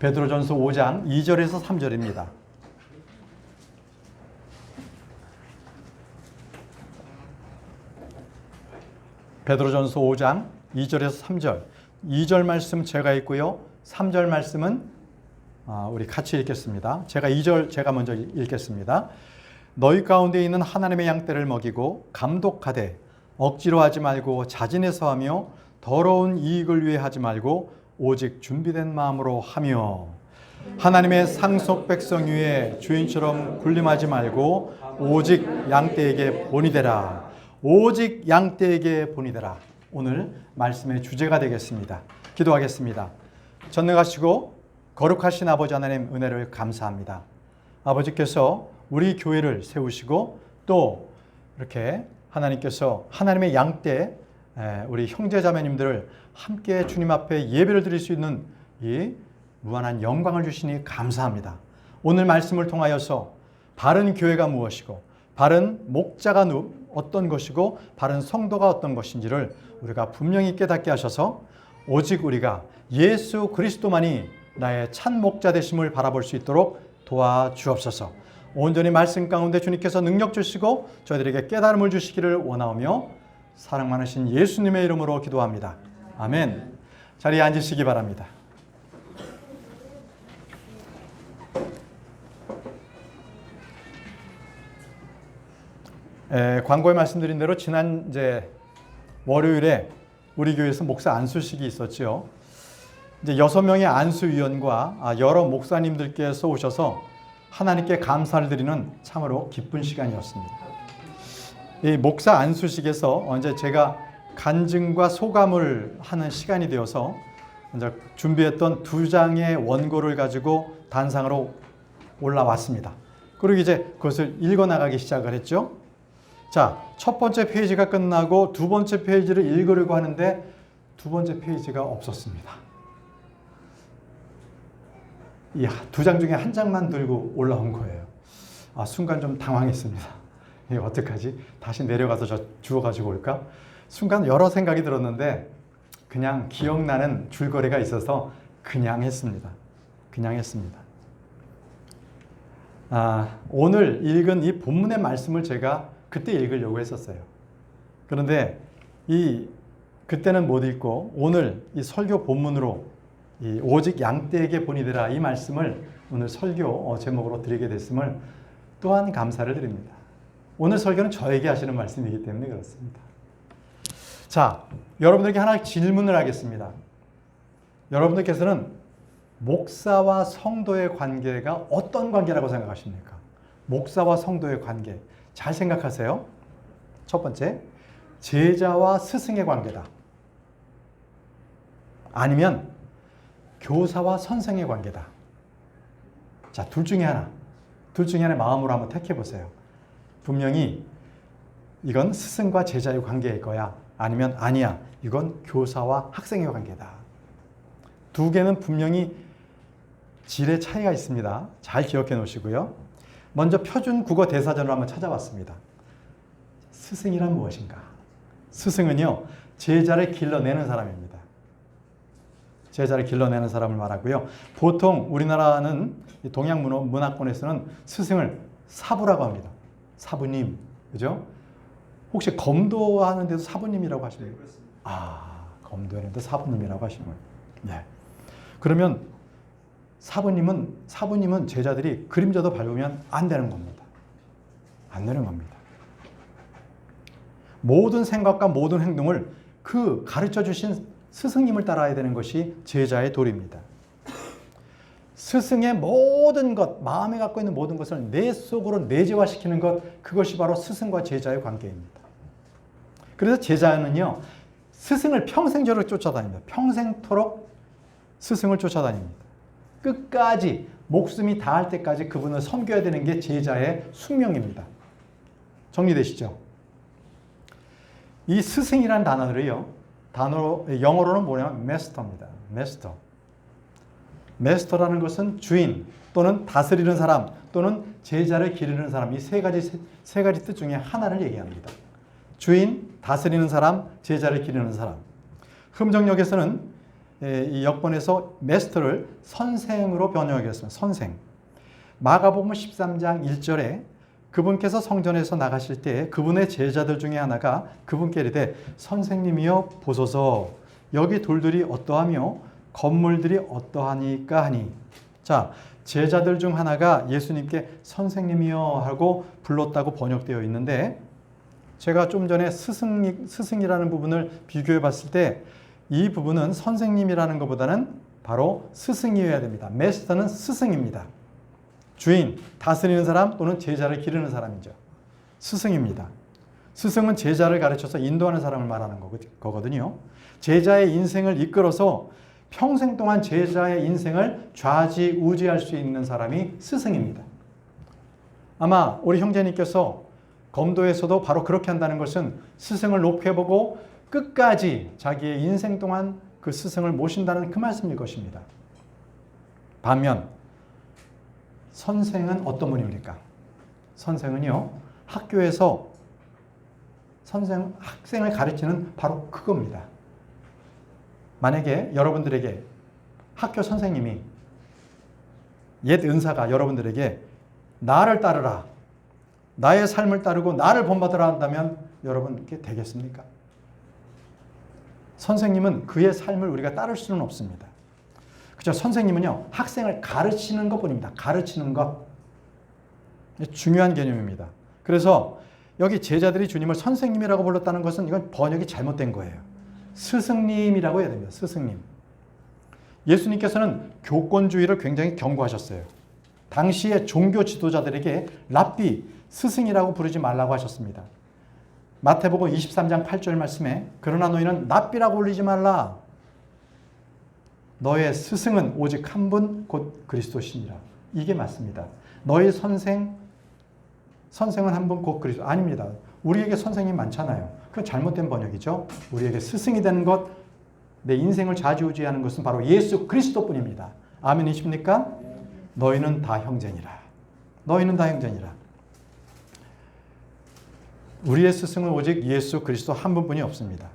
베드로전서 5장 2절에서 3절입니다. 베드로전서 5장 2절에서 3절. 2절 말씀 제가 읽고요. 3절 말씀은 우리 같이 읽겠습니다. 제가 먼저 읽겠습니다. 너희 가운데 있는 하나님의 양떼를 먹이고 감독하되 억지로 하지 말고 자진해서 하며 더러운 이익을 위해 하지 말고 오직 준비된 마음으로 하며 하나님의 상속 백성 위에 주인처럼 군림하지 말고 오직 양떼에게 본이 되라. 오직 양떼에게 본이 되라. 오늘 말씀의 주제가 되겠습니다. 기도하겠습니다. 전능하시고 거룩하신 아버지 하나님 은혜를 감사합니다. 아버지께서 우리 교회를 세우시고 또 이렇게 하나님께서 하나님의 양떼 우리 형제자매님들을 함께 주님 앞에 예배를 드릴 수 있는 이 무한한 영광을 주시니 감사합니다. 오늘 말씀을 통하여서 바른 교회가 무엇이고 바른 목자가 어떤 것이고 바른 성도가 어떤 것인지를 우리가 분명히 깨닫게 하셔서 오직 우리가 예수 그리스도만이 나의 참 목자 되심을 바라볼 수 있도록 도와주옵소서. 온전히 말씀 가운데 주님께서 능력 주시고 저희들에게 깨달음을 주시기를 원하오며 사랑 많으신 예수님의 이름으로 기도합니다. 아멘. 자리에 앉으시기 바랍니다. 광고에 말씀드린 대로 지난 월요일에 우리 교회에서 목사 안수식이 있었죠. 이제 6명의 안수위원과 여러 목사님들께서 오셔서 하나님께 감사를 드리는 참으로 기쁜 시간이었습니다. 이 목사 안수식에서 이제 제가 간증과 소감을 하는 시간이 되어서 이제 준비했던 2장의 원고를 가지고 단상으로 올라왔습니다. 그리고 이제 그것을 읽어나가기 시작을 했죠. 자, 첫 번째 페이지가 끝나고 두 번째 페이지를 읽으려고 하는데 두 번째 페이지가 없었습니다. 이 2장 중에 한 장만 들고 올라온 거예요. 순간 좀 당황했습니다. 이거 어떡하지? 다시 내려가서 주워가지고 올까? 순간 여러 생각이 들었는데 그냥 기억나는 줄거리가 있어서 그냥 했습니다. 오늘 읽은 이 본문의 말씀을 제가 그때 읽으려고 했었어요. 그런데 그때는 못 읽고 오늘 이 설교 본문으로 오직 양떼에게 본이 되라 이 말씀을 오늘 설교 제목으로 드리게 됐음을 또한 감사를 드립니다. 오늘 설교는 저에게 하시는 말씀이기 때문에 그렇습니다. 자, 여러분들에게 하나 질문을 하겠습니다. 여러분들께서는 목사와 성도의 관계가 어떤 관계라고 생각하십니까? 목사와 성도의 관계. 잘 생각하세요. 첫 번째, 제자와 스승의 관계다. 아니면 교사와 선생의 관계다. 자, 둘 중에 하나 마음으로 한번 택해 보세요. 분명히 이건 스승과 제자의 관계일 거야. 아니면 아니야. 이건 교사와 학생의 관계다. 두 개는 분명히 질의 차이가 있습니다. 잘 기억해 놓으시고요. 먼저 표준 국어 대사전을 한번 찾아봤습니다. 스승이란 무엇인가? 스승은요, 제자를 길러내는 사람입니다. 제자를 길러내는 사람을 말하고요. 보통 우리나라는 동양 문화권에서는 스승을 사부라고 합니다. 사부님, 그죠? 혹시 검도하는데도 사부님이라고 하시나요? 검도하는데 사부님이라고 하시는 거예요. 네. 그러면 사부님은 제자들이 그림자도 밟으면 안 되는 겁니다. 안 되는 겁니다. 모든 생각과 모든 행동을 그 가르쳐 주신 스승님을 따라야 되는 것이 제자의 도리입니다. 스승의 모든 것, 마음에 갖고 있는 모든 것을 내 속으로 내재화시키는 것, 그것이 바로 스승과 제자의 관계입니다. 그래서 제자는요, 스승을 평생저를 쫓아다닙니다. 평생토록 스승을 쫓아다닙니다. 끝까지 목숨이 닿을 때까지 그분을 섬겨야 되는 게 제자의 숙명입니다. 정리되시죠? 이 스승이라는 단어를요, 영어로는 뭐냐면 마스터입니다. 마스터라는 것은 주인 또는 다스리는 사람 또는 제자를 기르는 사람, 이 세 가지 뜻 중에 하나를 얘기합니다. 주인, 다스리는 사람, 제자를 기르는 사람. 흠정역에서는 이 역본에서 마스터를 선생으로 번역했습니다. 선생. 마가복음 13장 1절에 그분께서 성전에서 나가실 때 그분의 제자들 중에 하나가 그분께 이르되 선생님이여 보소서 여기 돌들이 어떠하며 건물들이 어떠하니까 하니. 자, 제자들 중 하나가 예수님께 선생님이여 하고 불렀다고 번역되어 있는데, 제가 좀 전에 스승이라는 부분을 비교해 봤을 때 이 부분은 선생님이라는 것보다는 바로 스승이어야 됩니다. 마스터는 스승입니다. 주인, 다스리는 사람 또는 제자를 기르는 사람이죠. 스승입니다. 스승은 제자를 가르쳐서 인도하는 사람을 말하는 거거든요. 제자의 인생을 이끌어서 평생 동안 제자의 인생을 좌지우지할 수 있는 사람이 스승입니다. 아마 우리 형제님께서 검도에서도 바로 그렇게 한다는 것은 스승을 높여보고 끝까지 자기의 인생 동안 그 스승을 모신다는 그 말씀일 것입니다. 반면 선생은 어떤 분입니까? 선생은요, 학교에서 학생을 가르치는 바로 그겁니다. 만약에 여러분들에게 학교 선생님이, 옛 은사가 여러분들에게 나를 따르라, 나의 삶을 따르고 나를 본받으라 한다면 여러분 이렇게 되겠습니까? 선생님은 그의 삶을 우리가 따를 수는 없습니다. 그죠? 선생님은요, 학생을 가르치는 것뿐입니다. 가르치는 것. 중요한 개념입니다. 그래서 여기 제자들이 주님을 선생님이라고 불렀다는 것은 이건 번역이 잘못된 거예요. 스승님이라고 해야 됩니다. 스승님. 예수님께서는 교권주의를 굉장히 경고하셨어요. 당시의 종교 지도자들에게 랍비, 스승이라고 부르지 말라고 하셨습니다. 마태복음 23장 8절 말씀에 그러나 너희는 랍비라고 불리지 말라. 너의 스승은 오직 한 분 곧 그리스도시니라. 이게 맞습니다. 너의 선생은 한 분 곧 그리스도. 아닙니다. 우리에게 선생님 많잖아요. 그건 잘못된 번역이죠. 우리에게 스승이 되는 것, 내 인생을 좌지우지하는 것은 바로 예수 그리스도뿐입니다. 아멘이십니까? 너희는 다 형제니라. 너희는 다 형제니라. 우리의 스승은 오직 예수 그리스도 한 분뿐이 없습니다.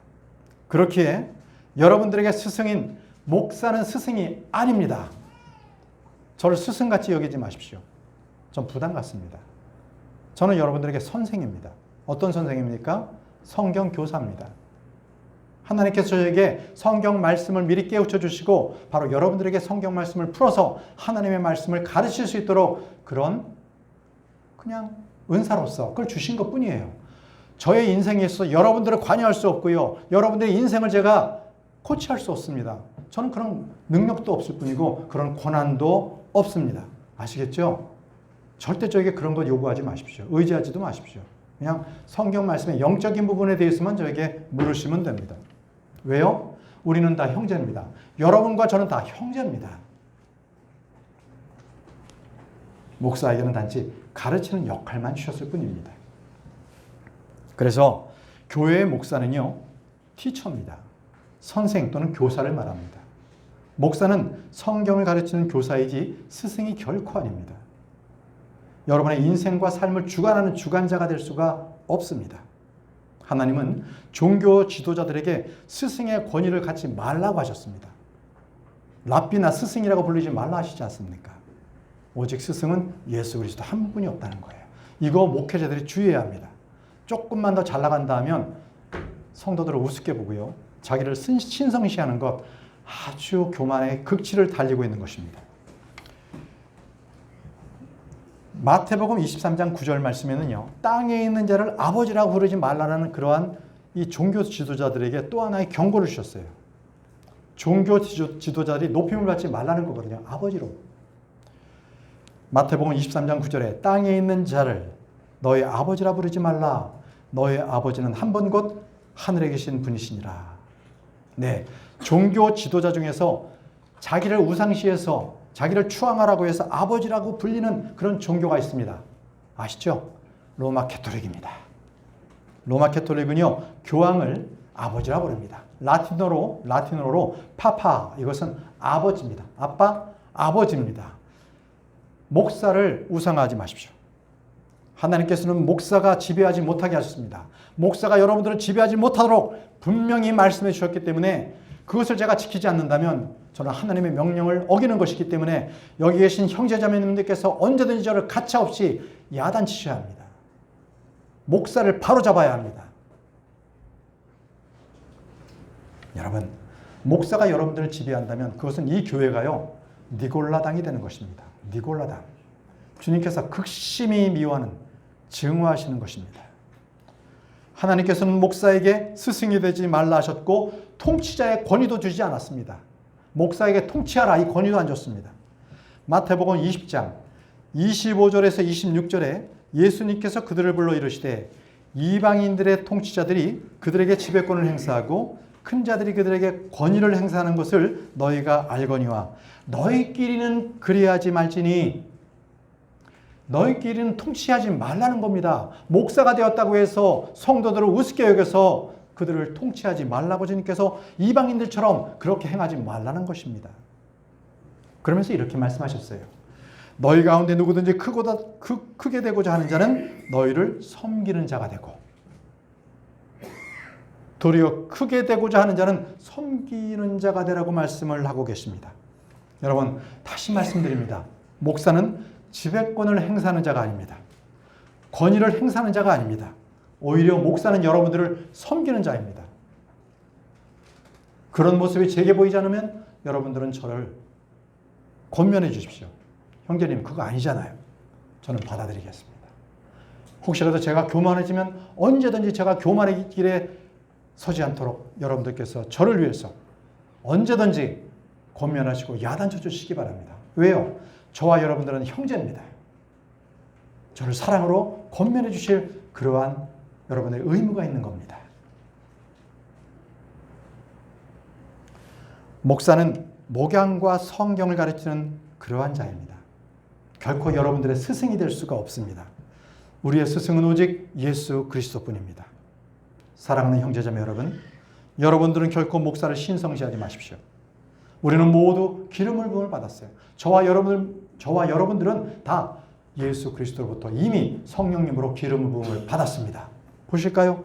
그렇기에 여러분들에게 스승인 목사는 스승이 아닙니다. 저를 스승같이 여기지 마십시오. 전 부담 갖습니다. 저는 여러분들에게 선생입니다. 어떤 선생입니까? 성경 교사입니다. 하나님께서 저에게 성경 말씀을 미리 깨우쳐 주시고 바로 여러분들에게 성경 말씀을 풀어서 하나님의 말씀을 가르칠 수 있도록 그런 그냥 은사로서 그걸 주신 것뿐이에요. 저의 인생에 있어서 여러분들을 관여할 수 없고요. 여러분들의 인생을 제가 코치할 수 없습니다. 저는 그런 능력도 없을 뿐이고 그런 권한도 없습니다. 아시겠죠? 절대 저에게 그런 것 요구하지 마십시오. 의지하지도 마십시오. 그냥 성경 말씀의 영적인 부분에 대해서만 저에게 물으시면 됩니다. 왜요? 우리는 다 형제입니다. 여러분과 저는 다 형제입니다. 목사에게는 단지 가르치는 역할만 주셨을 뿐입니다. 그래서 교회의 목사는요, 티처입니다. 선생 또는 교사를 말합니다. 목사는 성경을 가르치는 교사이지 스승이 결코 아닙니다. 여러분의 인생과 삶을 주관하는 주관자가 될 수가 없습니다. 하나님은 종교 지도자들에게 스승의 권위를 갖지 말라고 하셨습니다. 랍비나 스승이라고 부르지 말라 하시지 않습니까? 오직 스승은 예수 그리스도 한 분이 없다는 거예요. 이거 목회자들이 주의해야 합니다. 조금만 더 잘 나간다 하면 성도들을 우습게 보고요. 자기를 신성시하는 것, 아주 교만의 극치를 달리고 있는 것입니다. 마태복음 23장 9절 말씀에는요, 땅에 있는 자를 아버지라고 부르지 말라라는 그러한 이 종교 지도자들에게 또 하나의 경고를 주셨어요. 종교 지도자들이 높임을 받지 말라는 거거든요. 아버지로. 마태복음 23장 9절에 땅에 있는 자를 너의 아버지라 부르지 말라. 너의 아버지는 한 분 곧 하늘에 계신 분이시니라. 네, 종교 지도자 중에서 자기를 우상시해서 자기를 추앙하라고 해서 아버지라고 불리는 그런 종교가 있습니다. 아시죠? 로마 캐톨릭입니다. 로마 캐톨릭은요, 교황을 아버지라 부릅니다. 라틴어로 파파, 이것은 아버지입니다. 아빠, 아버지입니다. 목사를 우상화하지 마십시오. 하나님께서는 목사가 지배하지 못하게 하셨습니다. 목사가 여러분들을 지배하지 못하도록 분명히 말씀해 주셨기 때문에 그것을 제가 지키지 않는다면 저는 하나님의 명령을 어기는 것이기 때문에 여기 계신 형제자매님들께서 언제든지 저를 가차없이 야단치셔야 합니다. 목사를 바로잡아야 합니다. 여러분, 목사가 여러분들을 지배한다면 그것은 이 교회가요, 니골라당이 되는 것입니다. 니골라당. 주님께서 극심히 미워하는, 증오하시는 것입니다. 하나님께서는 목사에게 스승이 되지 말라 하셨고 통치자의 권위도 주지 않았습니다. 목사에게 통치하라 이 권위도 안 줬습니다. 마태복음 20장 25절에서 26절에 예수님께서 그들을 불러 이르시되 이방인들의 통치자들이 그들에게 지배권을 행사하고 큰 자들이 그들에게 권위를 행사하는 것을 너희가 알거니와 너희끼리는 그리하지 말지니. 너희끼리는 통치하지 말라는 겁니다. 목사가 되었다고 해서 성도들을 우습게 여겨서 그들을 통치하지 말라고 주님께서 이방인들처럼 그렇게 행하지 말라는 것입니다. 그러면서 이렇게 말씀하셨어요. 너희 가운데 누구든지 크게 되고자 하는 자는 너희를 섬기는 자가 되고 도리어 크게 되고자 하는 자는 섬기는 자가 되라고 말씀을 하고 계십니다. 여러분, 다시 말씀드립니다. 목사는 지배권을 행사하는 자가 아닙니다. 권위를 행사하는 자가 아닙니다. 오히려 목사는 여러분들을 섬기는 자입니다. 그런 모습이 제게 보이지 않으면 여러분들은 저를 권면해 주십시오. 형제님, 그거 아니잖아요. 저는 받아들이겠습니다. 혹시라도 제가 교만해지면 언제든지 제가 교만의 길에 서지 않도록 여러분들께서 저를 위해서 언제든지 권면하시고 야단쳐 주시기 바랍니다. 왜요? 저와 여러분들은 형제입니다. 저를 사랑으로 권면해 주실 그러한 여러분의 의무가 있는 겁니다. 목사는 목양과 성경을 가르치는 그러한 자입니다. 결코 여러분들의 스승이 될 수가 없습니다. 우리의 스승은 오직 예수 그리스도뿐입니다. 사랑하는 형제자매 여러분, 여러분들은 결코 목사를 신성시하지 마십시오. 우리는 모두 기름을 부음을 받았어요. 저와 여러분들은 다 예수 그리스도로부터 이미 성령님으로 기름 부음을 받았습니다. 보실까요?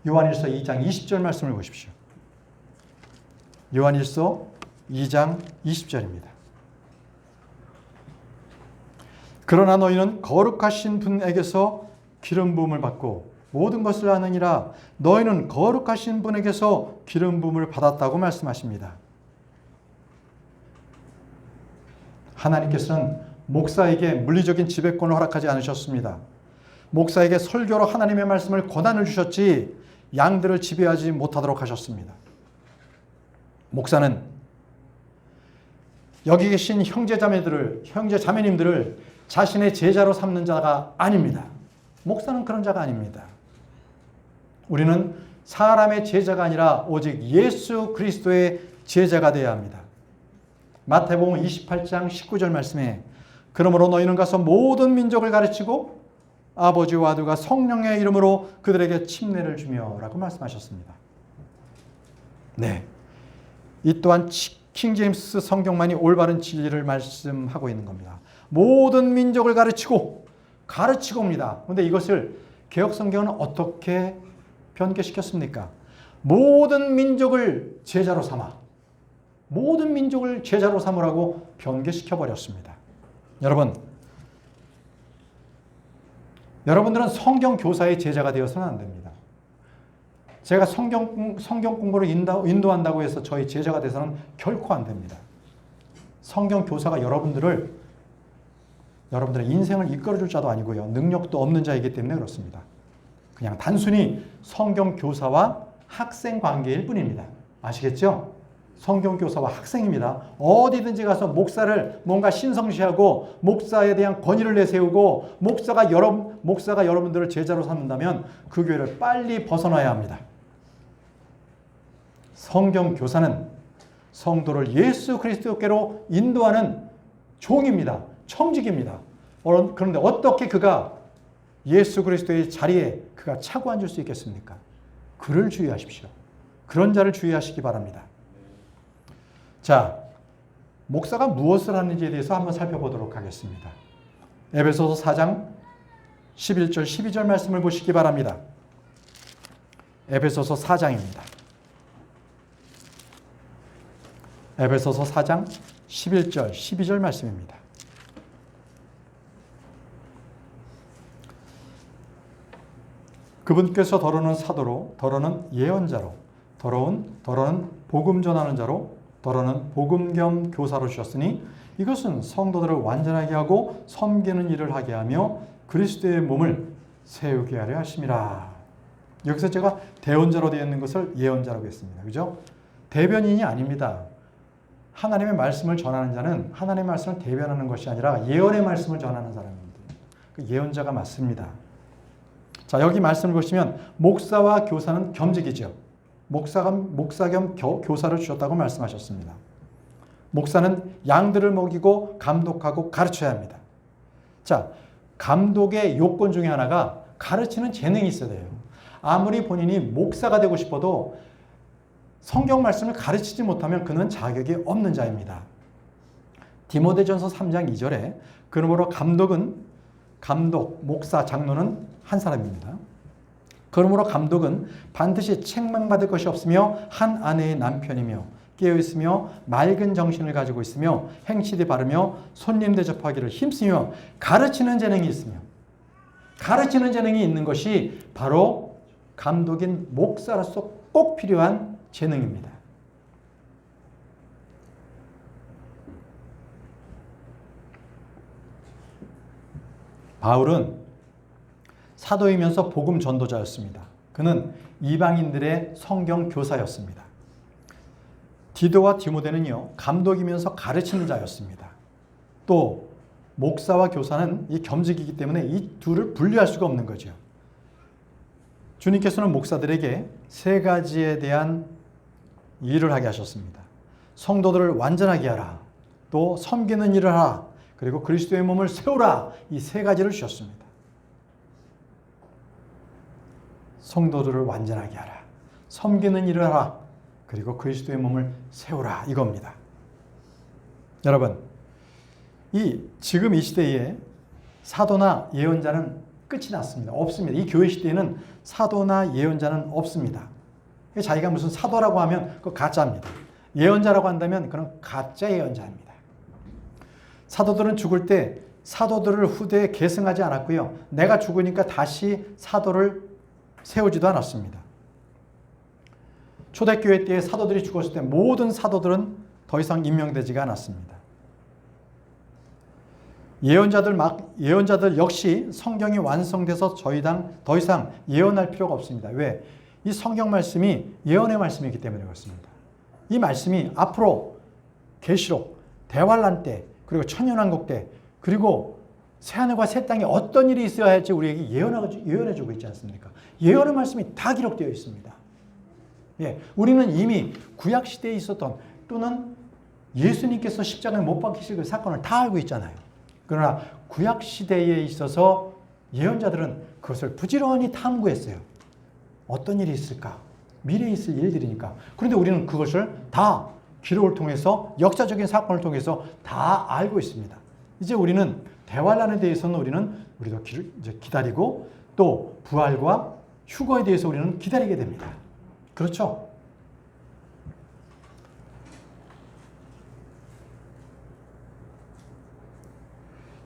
요한일서 2장 20절 말씀을 보십시오. 요한일서 2장 20절입니다. 그러나 너희는 거룩하신 분에게서 기름 부음을 받고 모든 것을 아느니라. 너희는 거룩하신 분에게서 기름 부음을 받았다고 말씀하십니다. 하나님께서는 목사에게 물리적인 지배권을 허락하지 않으셨습니다. 목사에게 설교로 하나님의 말씀을 권한을 주셨지 양들을 지배하지 못하도록 하셨습니다. 목사는 여기 계신 형제자매님들을 자신의 제자로 삼는 자가 아닙니다. 목사는 그런 자가 아닙니다. 우리는 사람의 제자가 아니라 오직 예수 그리스도의 제자가 되어야 합니다. 마태복음 28장 19절 말씀에 그러므로 너희는 가서 모든 민족을 가르치고 아버지와 아들과 성령의 이름으로 그들에게 침례를 주며 라고 말씀하셨습니다. 네, 이 또한 킹제임스 성경만이 올바른 진리를 말씀하고 있는 겁니다. 모든 민족을 가르치고입니다. 그런데 이것을 개혁성경은 어떻게 변개시켰습니까? 모든 민족을 제자로 삼으라고 변개시켜버렸습니다. 여러분들은 성경 교사의 제자가 되어서는 안 됩니다. 제가 성경 공부를 인도한다고 해서 저희 제자가 돼서는 결코 안 됩니다. 성경 교사가 여러분들의 인생을 이끌어줄 자도 아니고요. 능력도 없는 자이기 때문에 그렇습니다. 그냥 단순히 성경 교사와 학생 관계일 뿐입니다. 아시겠죠? 성경 교사와 학생입니다. 어디든지 가서 목사를 뭔가 신성시하고 목사에 대한 권위를 내세우고 목사가 여러분들을 제자로 삼는다면 그 교회를 빨리 벗어나야 합니다. 성경 교사는 성도를 예수 그리스도께로 인도하는 종입니다. 청직입니다. 그런데 어떻게 그가 예수 그리스도의 자리에 그가 차고 앉을 수 있겠습니까? 그를 주의하십시오. 그런 자를 주의하시기 바랍니다. 자, 목사가 무엇을 하는지에 대해서 한번 살펴보도록 하겠습니다. 에베소서 4장 11절 12절 말씀을 보시기 바랍니다. 에베소서 4장입니다. 에베소서 4장 11절, 12절 말씀입니다. 그분께서 더러는 사도로, 더러는 예언자로, 더러는 복음 전하는 자로, 더러는 복음 겸 교사로 주셨으니 이것은 성도들을 완전하게 하고 섬기는 일을 하게 하며 그리스도의 몸을 세우게 하려 하심이라. 여기서 제가 대언자로 되어 있는 것을 예언자라고 했습니다. 그죠? 대변인이 아닙니다. 하나님의 말씀을 전하는 자는 하나님의 말씀을 대변하는 것이 아니라 예언의 말씀을 전하는 사람입니다. 그 예언자가 맞습니다. 자, 여기 말씀을 보시면 목사와 교사는 겸직이죠. 목사 겸 교사를 주셨다고 말씀하셨습니다. 목사는 양들을 먹이고 감독하고 가르쳐야 합니다. 자, 감독의 요건 중에 하나가 가르치는 재능이 있어야 돼요. 아무리 본인이 목사가 되고 싶어도 성경 말씀을 가르치지 못하면 그는 자격이 없는 자입니다. 디모데전서 3장 2절에 그러므로 감독, 목사, 장로는 한 사람입니다. 그러므로 감독은 반드시 책망받을 것이 없으며 한 아내의 남편이며 깨어있으며 맑은 정신을 가지고 있으며 행실이 바르며 손님 대접하기를 힘쓰며 가르치는 재능이 있으며 가르치는 재능이 있는 것이 바로 감독인 목사로서 꼭 필요한 재능입니다. 바울은 사도이면서 복음 전도자였습니다. 그는 이방인들의 성경 교사였습니다. 디도와 디모데는요, 감독이면서 가르치는 자였습니다. 또 목사와 교사는 이 겸직이기 때문에 이 둘을 분리할 수가 없는 거죠. 주님께서는 목사들에게 세 가지에 대한 일을 하게 하셨습니다. 성도들을 완전하게 하라, 또 섬기는 일을 하라, 그리고 그리스도의 몸을 세우라. 이 세 가지를 주셨습니다. 성도들을 완전하게 하라, 섬기는 일을 하라, 그리고 그리스도의 몸을 세우라, 이겁니다. 여러분, 지금 이 시대에 사도나 예언자는 끝이 났습니다. 없습니다. 이 교회 시대에는 사도나 예언자는 없습니다. 자기가 무슨 사도라고 하면 그거 가짜입니다. 예언자라고 한다면 그건 가짜 예언자입니다. 사도들은 죽을 때 사도들을 후대에 계승하지 않았고요. 내가 죽으니까 다시 사도를 세우지도 않았습니다. 초대교회 때 사도들이 죽었을 때 모든 사도들은 더 이상 임명되지가 않았습니다. 예언자들 역시 성경이 완성돼서 더 이상 예언할 필요가 없습니다. 왜? 이 성경 말씀이 예언의 말씀이기 때문에 그렇습니다. 이 말씀이 앞으로 계시록, 대환란 때, 그리고 천년왕국 때, 그리고 새하늘과 새 땅에 어떤 일이 있어야 할지 우리에게 예언해주고 있지 않습니까? 예언의 말씀이 다 기록되어 있습니다. 예, 우리는 이미 구약시대에 있었던 또는 예수님께서 십자가에 못 박히실 그 사건을 다 알고 있잖아요. 그러나 구약시대에 있어서 예언자들은 그것을 부지런히 탐구했어요. 어떤 일이 있을까? 미래에 있을 일들이니까. 그런데 우리는 그것을 다 기록을 통해서 역사적인 사건을 통해서 다 알고 있습니다. 이제 우리는 대환란에 대해서는 우리도 이제 기다리고 또 부활과 휴거에 대해서 우리는 기다리게 됩니다. 그렇죠?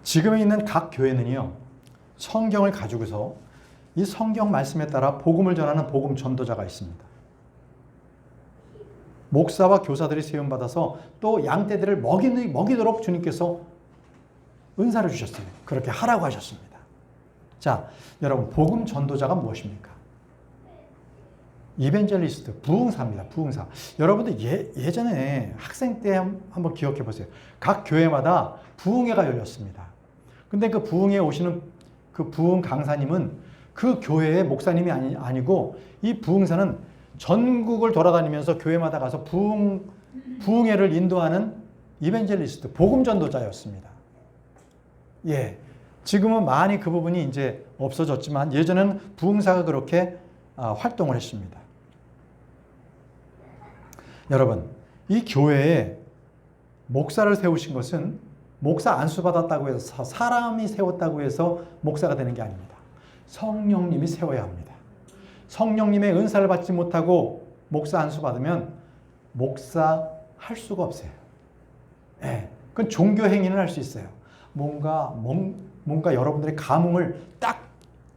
지금에 있는 각 교회는요, 성경을 가지고서 이 성경 말씀에 따라 복음을 전하는 복음 전도자가 있습니다. 목사와 교사들이 세움받아서 또 양떼들을 먹이도록 주님께서 은사를 주셨어요. 그렇게 하라고 하셨습니다. 자, 여러분, 복음 전도자가 무엇입니까? 이벤젤리스트, 부흥사입니다. 부흥사. 여러분들 예전에 학생 때 한번 기억해 보세요. 각 교회마다 부흥회가 열렸습니다. 근데 그 부흥회에 오시는 그 부흥 강사님은 그 교회의 목사님이 아니고 이 부흥사는 전국을 돌아다니면서 교회마다 가서 부흥회를 인도하는 이벤젤리스트, 복음 전도자였습니다. 예. 지금은 많이 그 부분이 이제 없어졌지만 예전에는 부흥사가 그렇게 활동을 했습니다. 여러분, 이 교회에 목사를 세우신 것은 목사 안수 받았다고 해서 사람이 세웠다고 해서 목사가 되는 게 아닙니다. 성령님이 세워야 합니다. 성령님의 은사를 받지 못하고 목사 안수 받으면 목사 할 수가 없어요. 예, 그건 종교 행위는 할 수 있어요. 뭔가 여러분들의 감흥을 딱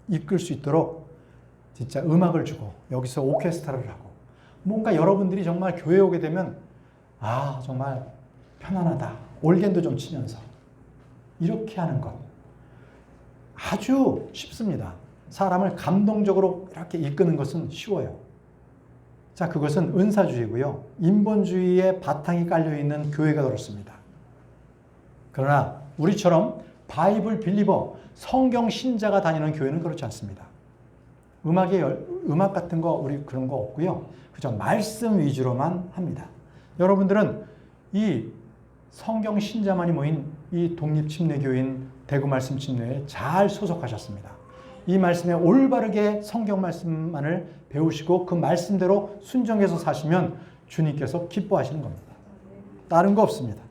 이끌 수 있도록 진짜 음악을 주고 여기서 오케스트라를 하고 뭔가 여러분들이 정말 교회에 오게 되면 정말 편안하다. 올겐도 좀 치면서 이렇게 하는 것 아주 쉽습니다. 사람을 감동적으로 이렇게 이끄는 것은 쉬워요. 자, 그것은 은사주의고요. 인본주의의 바탕이 깔려있는 교회가 그렇습니다. 그러나 우리처럼 바이블 빌리버, 성경 신자가 다니는 교회는 그렇지 않습니다. 음악 같은 거 우리 그런 거 없고요. 그저 말씀 위주로만 합니다. 여러분들은 이 성경 신자만이 모인 이 독립침례교인 대구 말씀 침례에 잘 소속하셨습니다. 이 말씀에 올바르게 성경 말씀만을 배우시고 그 말씀대로 순종해서 사시면 주님께서 기뻐하시는 겁니다. 다른 거 없습니다.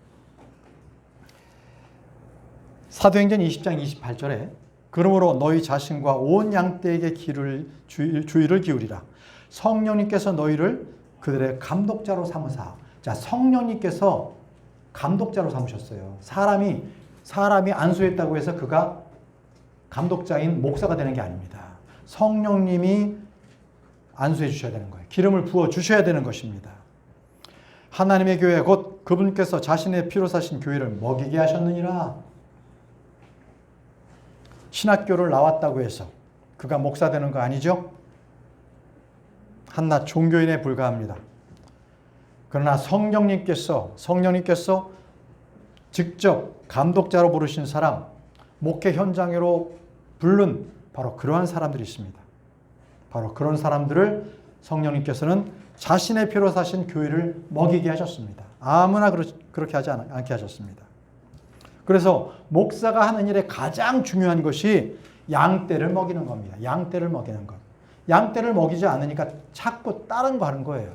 사도행전 20장 28절에 그러므로 너희 자신과 온 양떼에게 주의를 기울이라. 성령님께서 너희를 그들의 감독자로 삼으사. 자, 성령님께서 감독자로 삼으셨어요. 사람이 안수했다고 해서 그가 감독자인 목사가 되는 게 아닙니다. 성령님이 안수해 주셔야 되는 거예요. 기름을 부어 주셔야 되는 것입니다. 하나님의 교회 곧 그분께서 자신의 피로 사신 교회를 먹이게 하셨느니라. 신학교를 나왔다고 해서 그가 목사 되는 거 아니죠? 한낱 종교인에 불과합니다. 그러나 성령님께서 직접 감독자로 부르신 사람, 목회 현장으로 부른 바로 그러한 사람들이 있습니다. 바로 그런 사람들을 성령님께서는 자신의 피로 사신 교회를 먹이게 하셨습니다. 아무나 그렇게 하지 않게 하셨습니다. 그래서 목사가 하는 일의 가장 중요한 것이 양떼를 먹이는 겁니다. 양떼를 먹이는 것. 양떼를 먹이지 않으니까 자꾸 다른 거 하는 거예요.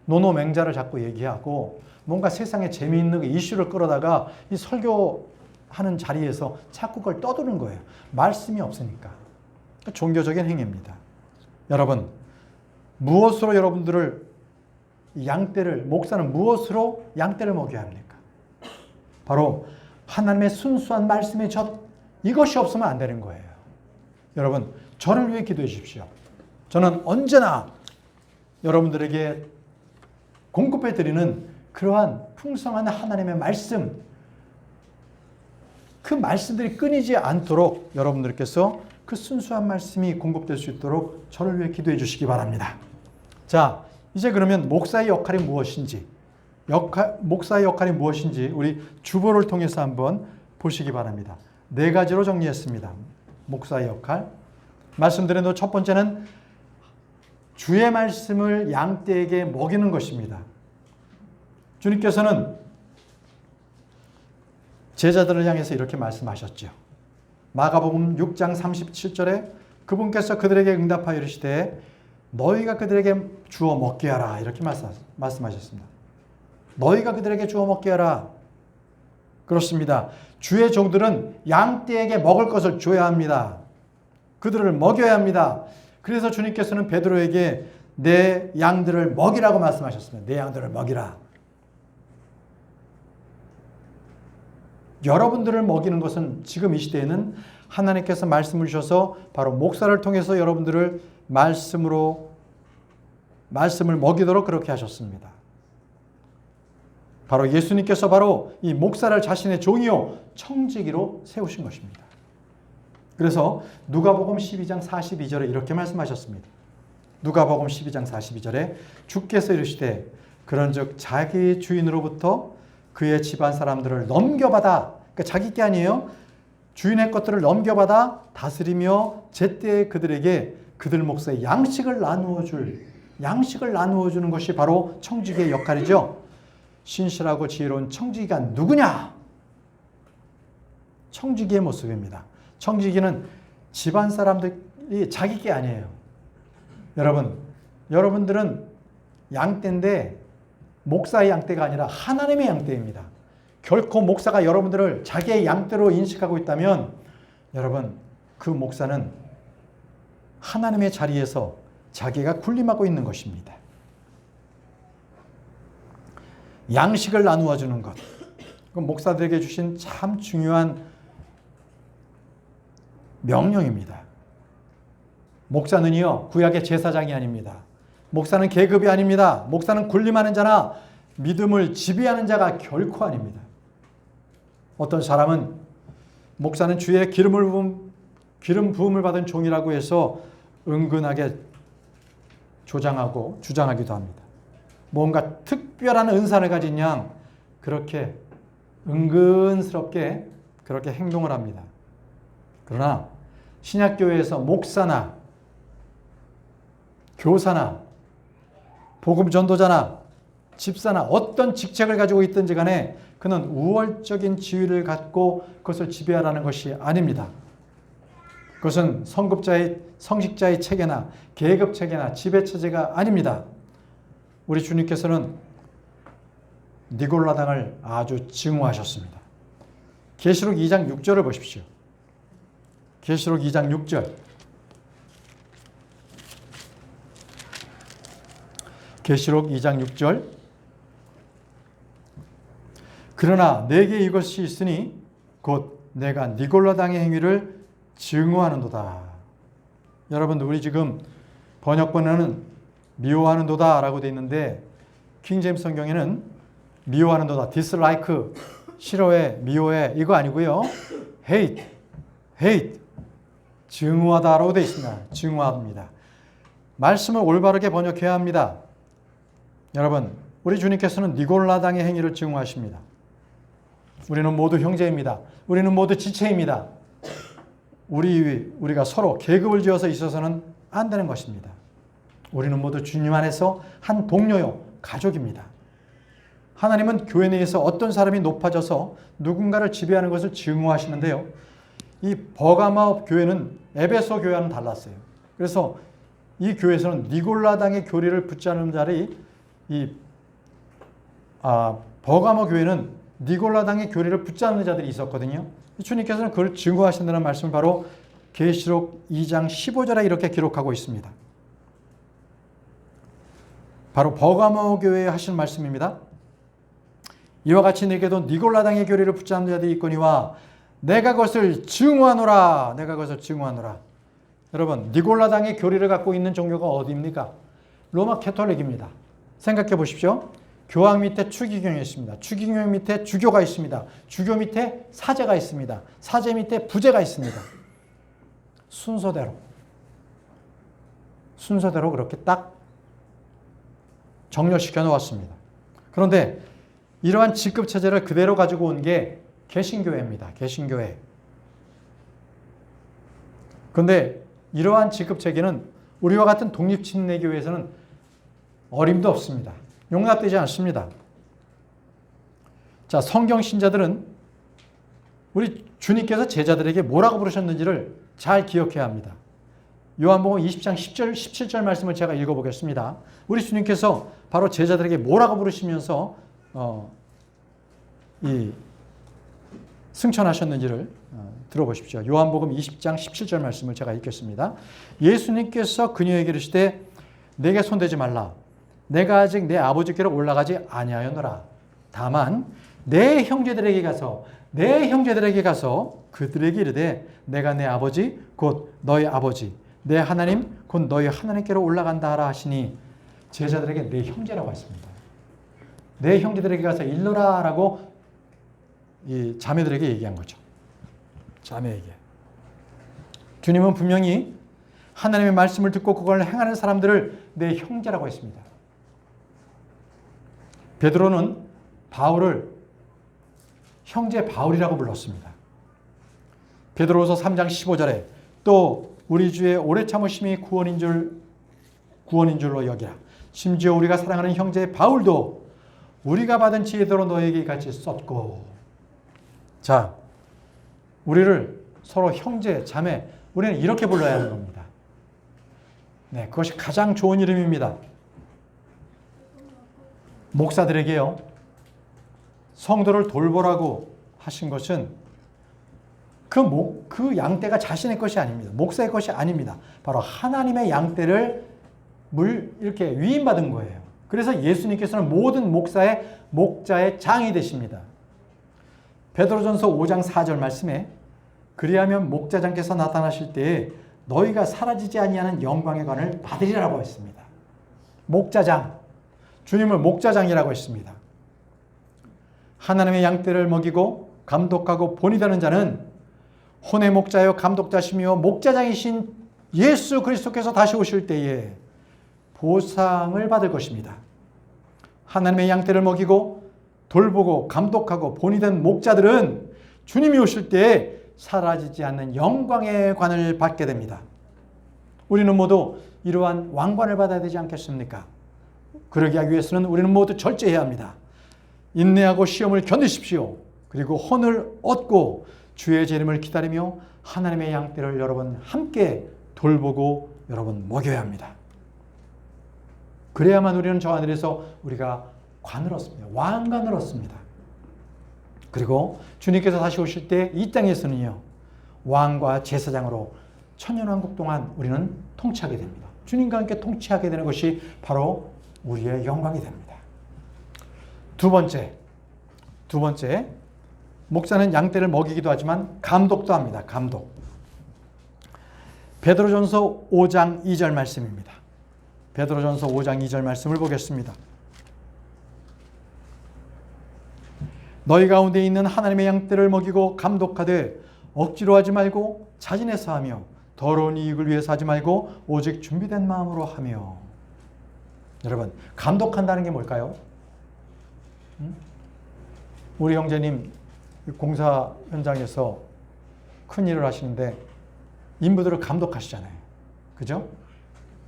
노노맹자를 자꾸 얘기하고 뭔가 세상에 재미있는 이슈를 끌어다가 이 설교하는 자리에서 자꾸 그걸 떠드는 거예요. 말씀이 없으니까. 종교적인 행위입니다. 여러분, 무엇으로 여러분들을 목사는 무엇으로 양떼를 먹여야 합니까? 바로 하나님의 순수한 말씀의 젖, 이것이 없으면 안 되는 거예요. 여러분, 저를 위해 기도해 주십시오. 저는 언제나 여러분들에게 공급해 드리는 그러한 풍성한 하나님의 말씀, 그 말씀들이 끊이지 않도록 여러분들께서 그 순수한 말씀이 공급될 수 있도록 저를 위해 기도해 주시기 바랍니다. 자, 이제 그러면 목사의 역할이 무엇인지, 목사의 역할이 무엇인지 우리 주보를 통해서 한번 보시기 바랍니다. 4가지로 정리했습니다. 목사의 역할. 말씀드린 대로 첫 번째는 주의 말씀을 양떼에게 먹이는 것입니다. 주님께서는 제자들을 향해서 이렇게 말씀하셨죠. 마가복음 6장 37절에 그분께서 그들에게 응답하여 이르시되 너희가 그들에게 주어 먹게 하라. 이렇게 말씀하셨습니다. 너희가 그들에게 주어 먹게 하라. 그렇습니다. 주의 종들은 양떼에게 먹을 것을 줘야 합니다. 그들을 먹여야 합니다. 그래서 주님께서는 베드로에게 내 양들을 먹이라고 말씀하셨습니다. 내 양들을 먹이라. 여러분들을 먹이는 것은 지금 이 시대에는 하나님께서 말씀을 주셔서 바로 목사를 통해서 여러분들을 말씀을 먹이도록 그렇게 하셨습니다. 바로 예수님께서 바로 이 목사를 자신의 종이요 청지기로 세우신 것입니다. 그래서 누가복음 12장 42절에 이렇게 말씀하셨습니다. 누가복음 12장 42절에 주께서 이르시되 그런즉 자기 주인으로부터 그의 집안 사람들을 넘겨받아, 그러니까 자기 게 아니에요. 주인의 것들을 넘겨받아 다스리며 제때 그들에게 그들 몫의 양식을 나누어 주는 것이 바로 청지기의 역할이죠. 신실하고 지혜로운 청지기가 누구냐? 청지기의 모습입니다. 청지기는 집안 사람들이 자기 게 아니에요. 여러분들은 양떼인데 목사의 양떼가 아니라 하나님의 양떼입니다. 결코 목사가 여러분들을 자기의 양떼로 인식하고 있다면 여러분, 그 목사는 하나님의 자리에서 자기가 군림하고 있는 것입니다. 양식을 나누어 주는 것. 그건 목사들에게 주신 참 중요한 명령입니다. 목사는요, 구약의 제사장이 아닙니다. 목사는 계급이 아닙니다. 목사는 군림하는 자나 믿음을 지배하는 자가 결코 아닙니다. 어떤 사람은 목사는 주의 기름 부음을 받은 종이라고 해서 은근하게 주장하기도 합니다. 뭔가 특별한 은사를 가진 양 그렇게 은근스럽게 그렇게 행동을 합니다. 그러나 신약교회에서 목사나 교사나 복음 전도자나 집사나 어떤 직책을 가지고 있든지 간에 그는 우월적인 지위를 갖고 그것을 지배하라는 것이 아닙니다. 그것은 성직자의 체계나 계급 체계나 지배 체제가 아닙니다. 우리 주님께서는 니골라당을 아주 증오하셨습니다. 계시록 2장 6절을 보십시오. 계시록 2장 6절. 계시록 2장 6절. 그러나 내게 이것이 있으니 곧 내가 니골라당의 행위를 증오하는도다. 여러분, 우리 지금 번역본에는 미워하는도다 라고 되어 있는데 킹제임스 성경에는 미워하는도다, dislike, 싫어해, 미워해 이거 아니고요. hate, 증오하다 라고 되어 있습니다. 증오합니다. 말씀을 올바르게 번역해야 합니다. 여러분, 우리 주님께서는 니골라당의 행위를 증오하십니다. 우리는 모두 형제입니다. 우리는 모두 지체입니다. 우리가 서로 계급을 지어서 있어서는 안 되는 것입니다. 우리는 모두 주님 안에서 한 동료요, 가족입니다. 하나님은 교회 내에서 어떤 사람이 높아져서 누군가를 지배하는 것을 증오하시는데요. 이 버가마 교회는 에베소 교회와는 달랐어요. 그래서 이 교회에서는 니골라당의 교리를 붙잡는 자리, 버가모 교회는 니골라당의 교리를 붙잡는 자들이 있었거든요. 주님께서는 그걸 증오하신다는 말씀을 바로 계시록 2장 15절에 이렇게 기록하고 있습니다. 바로 버가모 교회에 하신 말씀입니다. 이와 같이 내게도 니골라당의 교리를 붙잡는 자들이 있거니와 내가 그것을 증오하노라. 내가 그것을 증오하노라. 여러분, 니골라당의 교리를 갖고 있는 종교가 어디입니까? 로마 캐톨릭입니다. 생각해 보십시오. 교황 밑에 추기경이 있습니다. 추기경 밑에 주교가 있습니다. 주교 밑에 사제가 있습니다. 사제 밑에 부제가 있습니다. 순서대로 그렇게 딱 정렬시켜 놓았습니다. 그런데 이러한 직급 체제를 그대로 가지고 온 게 개신교회입니다. 개신교회. 그런데 이러한 직급 체계는 우리와 같은 독립침례교회에서는 어림도 없습니다. 용납되지 않습니다. 자, 성경 신자들은 우리 주님께서 제자들에게 뭐라고 부르셨는지를 잘 기억해야 합니다. 요한복음 20장 10절, 17절 말씀을 제가 읽어보겠습니다. 우리 주님께서 바로 제자들에게 뭐라고 부르시면서 승천하셨는지를 들어보십시오. 요한복음 20장 17절 말씀을 제가 읽겠습니다. 예수님께서 그녀에게 이르시되 내게 손대지 말라. 내가 아직 내 아버지께로 올라가지 아니하였노라. 다만 내 형제들에게 가서 그들에게 이르되 내가 내 아버지 곧 너희 아버지 내 하나님 곧 너희 하나님께로 올라간다 하라 하시니 제자들에게 내 형제라고 했습니다. 내 형제들에게 가서 일러라 라고 이 자매들에게 얘기한 거죠. 자매에게. 주님은 분명히 하나님의 말씀을 듣고 그걸 행하는 사람들을 내 형제라고 했습니다. 베드로는 바울을 형제 바울이라고 불렀습니다. 베드로후서 3장 15절에 또 우리 주의 오래 참으심이 구원인 줄로 여기라. 심지어 우리가 사랑하는 형제 바울도 우리가 받은 지혜대로 너에게 같이 썼고. 자, 우리를 서로 형제, 자매, 우리는 이렇게 불러야 하는 겁니다. 네, 그것이 가장 좋은 이름입니다. 목사들에게요, 성도를 돌보라고 하신 것은 그 양떼가 자신의 것이 아닙니다. 목사의 것이 아닙니다. 바로 하나님의 양떼를 이렇게 위임받은 거예요. 그래서 예수님께서는 모든 목자의 장이 되십니다. 베드로전서 5장 4절 말씀에 그리하면 목자장께서 나타나실 때에 너희가 사라지지 아니하는 영광의 관을 받으리라고 했습니다. 목자장, 주님을 목자장이라고 했습니다. 하나님의 양떼를 먹이고 감독하고 본이 되는 자는 혼의 목자여 감독자시며 목자장이신 예수 그리스도께서 다시 오실 때에 보상을 받을 것입니다. 하나님의 양떼를 먹이고 돌보고 감독하고 본이 된 목자들은 주님이 오실 때에 사라지지 않는 영광의 관을 받게 됩니다. 우리는 모두 이러한 왕관을 받아야 되지 않겠습니까? 그러기 위해서는 우리는 모두 절제해야 합니다. 인내하고 시험을 견디십시오. 그리고 혼을 얻고 주의 재림을 기다리며 하나님의 양떼를 여러분 함께 돌보고 여러분 먹여야 합니다. 그래야만 우리는 저 하늘에서 우리가 관을 얻습니다. 왕관을 얻습니다. 그리고 주님께서 다시 오실 때 이 땅에서는요, 왕과 제사장으로 천년왕국 동안 우리는 통치하게 됩니다. 주님과 함께 통치하게 되는 것이 바로 우리의 영광이 됩니다. 두 번째, 목사는 양떼를 먹이기도 하지만 감독도 합니다. 감독. 베드로전서 5장 2절 말씀입니다. 베드로전서 5장 2절 말씀을 보겠습니다. 너희 가운데 있는 하나님의 양떼를 먹이고 감독하되 억지로 하지 말고 자진해서 하며 더러운 이익을 위해서 하지 말고 오직 준비된 마음으로 하며. 여러분, 감독한다는 게 뭘까요? 우리 형제님 공사 현장에서 큰 일을 하시는데 인부들을 감독하시잖아요. 그죠?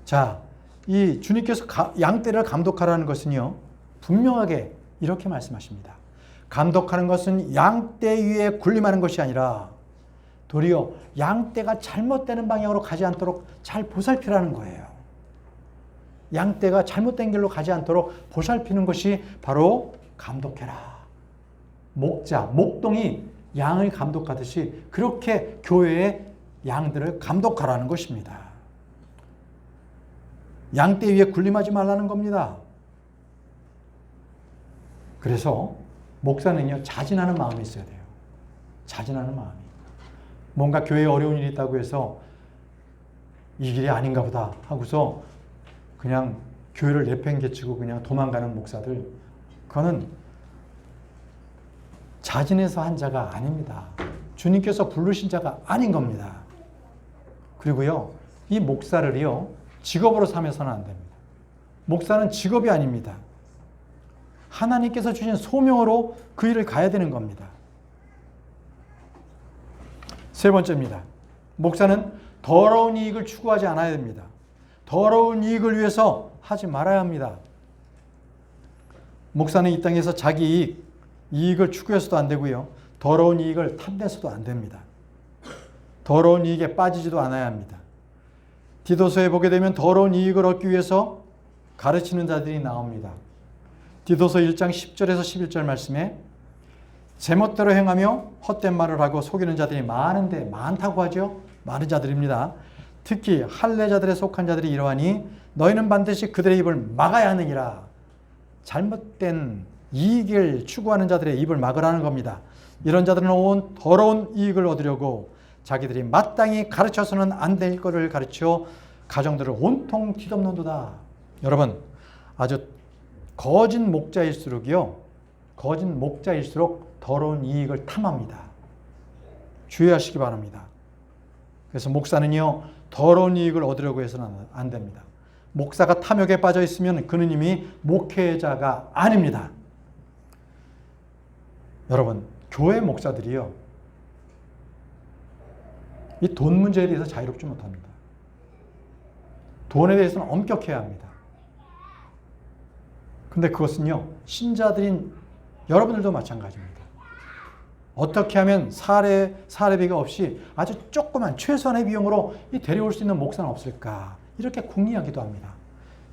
자, 이 주님께서 양떼를 감독하라는 것은요, 분명하게 이렇게 말씀하십니다. 감독하는 것은 양떼 위에 군림하는 것이 아니라 도리어 양떼가 잘못되는 방향으로 가지 않도록 잘 보살피라는 거예요. 양떼가 잘못된 길로 가지 않도록 보살피는 것이 바로 감독해라. 목동이 양을 감독하듯이 그렇게 교회의 양들을 감독하라는 것입니다. 양떼 위에 군림하지 말라는 겁니다. 그래서 목사는요, 자진하는 마음이 있어야 돼요. 자진하는 마음이. 뭔가 교회에 어려운 일이 있다고 해서 이 길이 아닌가 보다 하고서 그냥 교회를 내팽개치고 그냥 도망가는 목사들, 그거는 자진해서 한 자가 아닙니다. 주님께서 부르신 자가 아닌 겁니다. 그리고요, 이 목사를요, 직업으로 삼아서는 안 됩니다. 목사는 직업이 아닙니다. 하나님께서 주신 소명으로 그 일을 가야 되는 겁니다. 세 번째입니다. 목사는 더러운 이익을 추구하지 않아야 됩니다. 더러운 이익을 위해서 하지 말아야 합니다. 목사는 이 땅에서 자기 이익을 추구해서도 안 되고요, 더러운 이익을 탐내서도 안 됩니다. 더러운 이익에 빠지지도 않아야 합니다. 디도서에 보게 되면 더러운 이익을 얻기 위해서 가르치는 자들이 나옵니다. 디도서 1장 10절에서 11절 말씀에 제멋대로 행하며 헛된 말을 하고 속이는 자들이 많은데, 많다고 하죠. 많은 자들입니다. 특히 할례자들에 속한 자들이 이러하니 너희는 반드시 그들의 입을 막아야 하느니라. 잘못된 이익을 추구하는 자들의 입을 막으라는 겁니다. 이런 자들은 온 더러운 이익을 얻으려고 자기들이 마땅히 가르쳐서는 안 될 것을 가르쳐 가정들을 온통 뒤덮는도다. 여러분, 아주 거짓 목자일수록요, 거짓 목자일수록 더러운 이익을 탐합니다. 주의하시기 바랍니다. 그래서 목사는요, 더러운 이익을 얻으려고 해서는 안 됩니다. 목사가 탐욕에 빠져 있으면 그는 이미 목회자가 아닙니다. 여러분, 교회 목사들이요, 이 돈 문제에 대해서 자유롭지 못합니다. 돈에 대해서는 엄격해야 합니다. 근데 그것은요, 신자들인 여러분들도 마찬가지입니다. 어떻게 하면 사례비가 없이 아주 조그만 최소한의 비용으로 데려올 수 있는 목사는 없을까? 이렇게 궁리하기도 합니다.